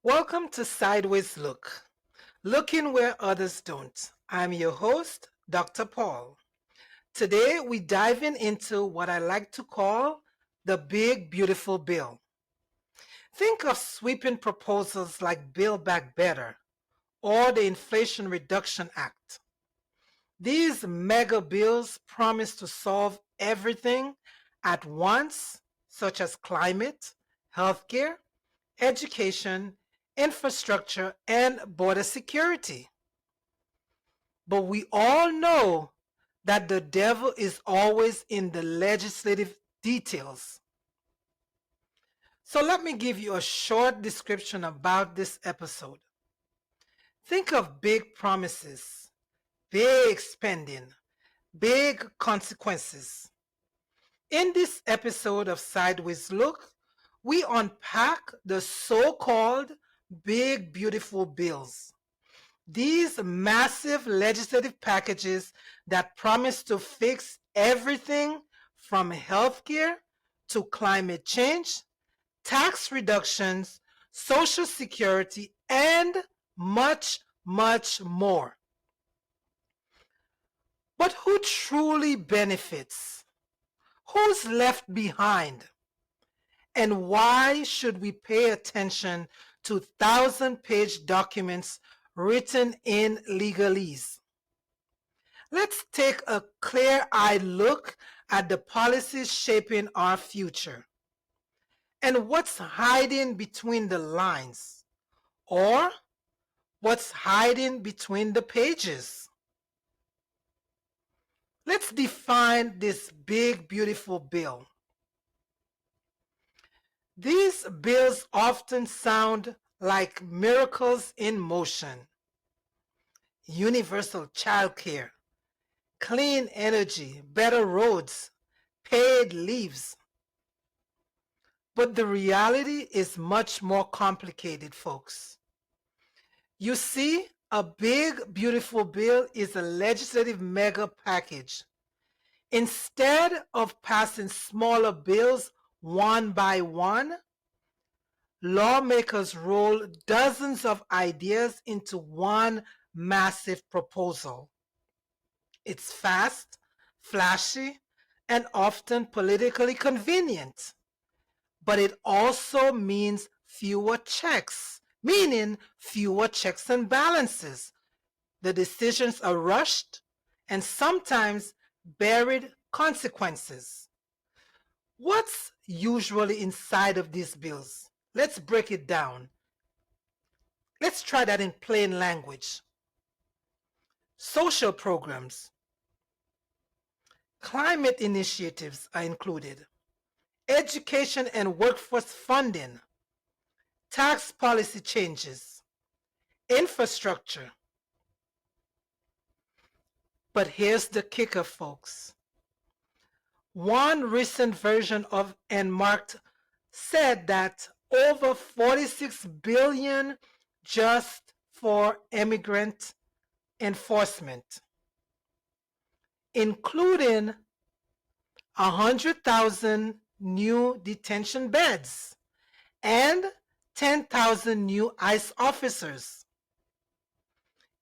Welcome to Sideways Look, looking where others don't. I'm your host, Dr. Paul. Today we're diving into what I like to call the big beautiful bill. Think of sweeping proposals like Build Back Better or the Inflation Reduction Act. These mega bills promise to solve everything at once, such as climate, healthcare, education, infrastructure, and border security. But we all know that the devil is always in the legislative details. So let me give you a short description about this episode. Think of big promises, big spending, big consequences. In this episode of Sideways Look, we unpack the so-called big beautiful bills. These massive legislative packages that promise to fix everything from healthcare to climate change, tax reductions, social security, and much, much more. But who truly benefits? Who's left behind? And why should we pay attention to 1,000-page documents written in legalese? Let's take a clear-eyed look at the policies shaping our future and what's hiding between the lines, or what's hiding between the pages. Let's define this big beautiful bill. These bills often sound like miracles in motion. Universal childcare, clean energy, better roads, paid leaves. But the reality is much more complicated, folks. You see, a big, beautiful bill is a legislative mega package. Instead of passing smaller bills one by one, lawmakers roll dozens of ideas into one massive proposal. It's fast, flashy, and often politically convenient. But it also means fewer checks, meaning fewer checks and balances. The decisions are rushed and sometimes buried consequences. What's usually inside of these bills? Let's break it down. Let's try that in plain language. Social programs. Climate initiatives are included. Education and workforce funding. Tax policy changes. Infrastructure. But here's the kicker, folks. One recent version of Enmarked said that over 46 billion just for immigrant enforcement, including 100,000 new detention beds and 10,000 new ICE officers.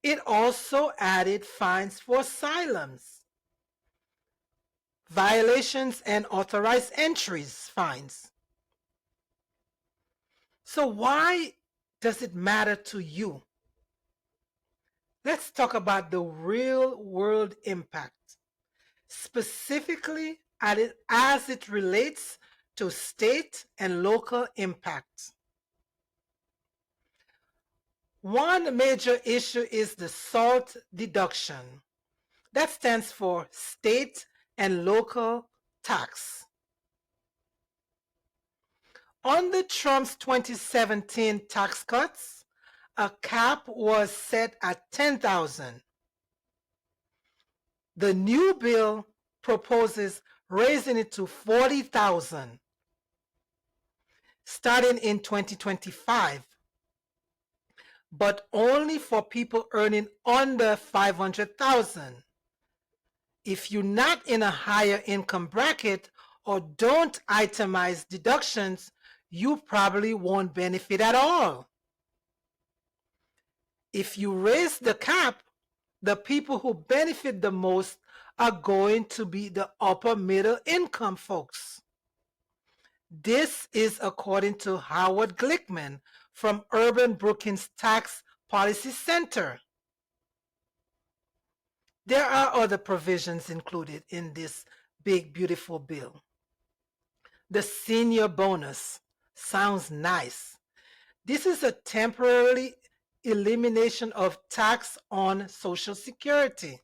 It also added fines for asylums, violations and authorized entries fines. So why does it matter to you? Let's talk about the real world impact, specifically as it relates to state and local impact. One major issue is the SALT deduction. That stands for state and local tax. Under Trump's 2017 tax cuts, a cap was set at $10,000. The new bill proposes raising it to $40,000 starting in 2025, but only for people earning under $500,000. If you're not in a higher income bracket or don't itemize deductions, you probably won't benefit at all. If you raise the cap, the people who benefit the most are going to be the upper middle income folks. This is according to Howard Glickman from Urban Brookings Tax Policy Center. There are other provisions included in this big, beautiful bill. The senior bonus sounds nice. This is a temporary elimination of tax on Social Security,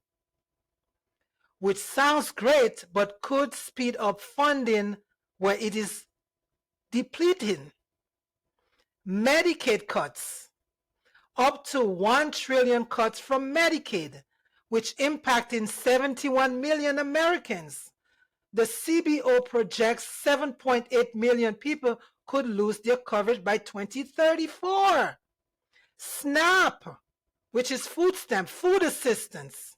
which sounds great but could speed up funding where it is depleting. Medicaid cuts, up to 1 trillion cuts from Medicaid, which impacting 71 million Americans. The CBO projects 7.8 million people could lose their coverage by 2034. SNAP, which is food stamp, food assistance.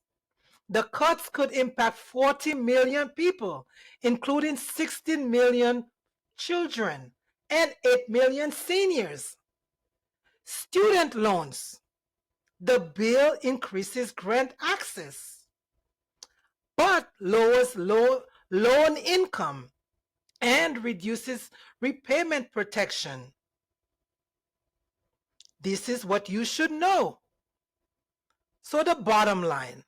The cuts could impact 40 million people, including 16 million children and 8 million seniors. Student loans. The bill increases grant access, but lowers loan income and reduces repayment protection. This is what you should know. So the bottom line,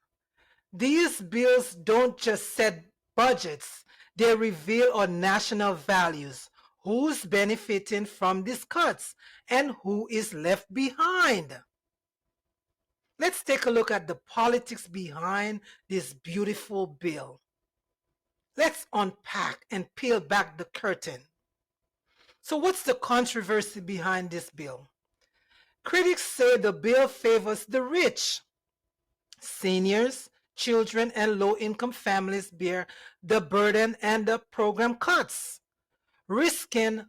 these bills don't just set budgets, they reveal our national values, who's benefiting from these cuts and who is left behind. Let's take a look at the politics behind this beautiful bill. Let's unpack and peel back the curtain. So what's the controversy behind this bill? Critics say the bill favors the rich. Seniors, children, and low-income families bear the burden and the program cuts, risking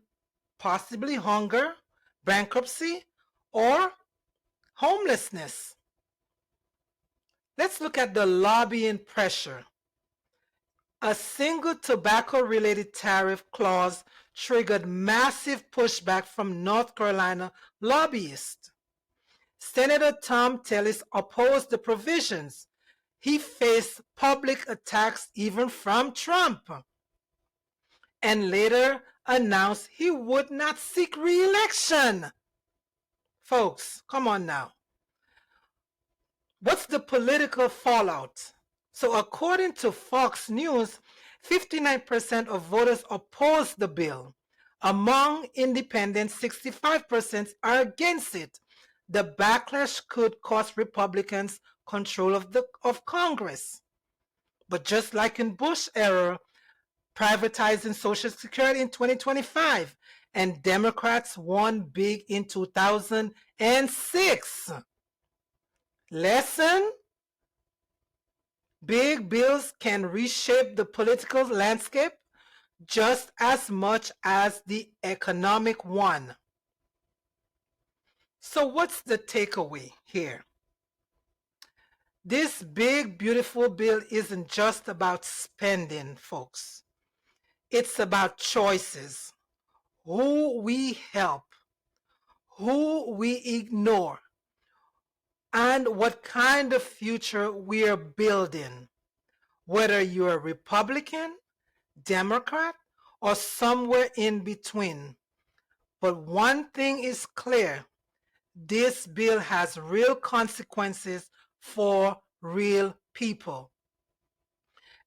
possibly hunger, bankruptcy, or homelessness. Let's look at the lobbying pressure. A single tobacco-related tariff clause triggered massive pushback from North Carolina lobbyists. Senator Tom Tillis opposed the provisions. He faced public attacks even from Trump, and later announced he would not seek re-election. Folks, come on now. What's the political fallout? So according to Fox News, 59% of voters oppose the bill. Among independents, 65% are against it. The backlash could cost Republicans control of Congress. But just like in Bush era, privatizing Social Security in 2025, and Democrats won big in 2006. Lesson? Big bills can reshape the political landscape just as much as the economic one. So what's the takeaway here? This big, beautiful bill isn't just about spending, folks. It's about choices. Who we help, who we ignore, and what kind of future we are building. Whether you're a Republican, Democrat, or somewhere in between. But one thing is clear. This bill has real consequences for real people.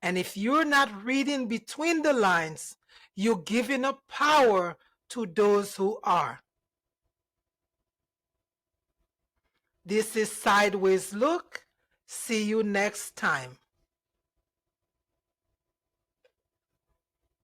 And if you're not reading between the lines, you're giving up power to those who are. This is Sideways Look. See you next time.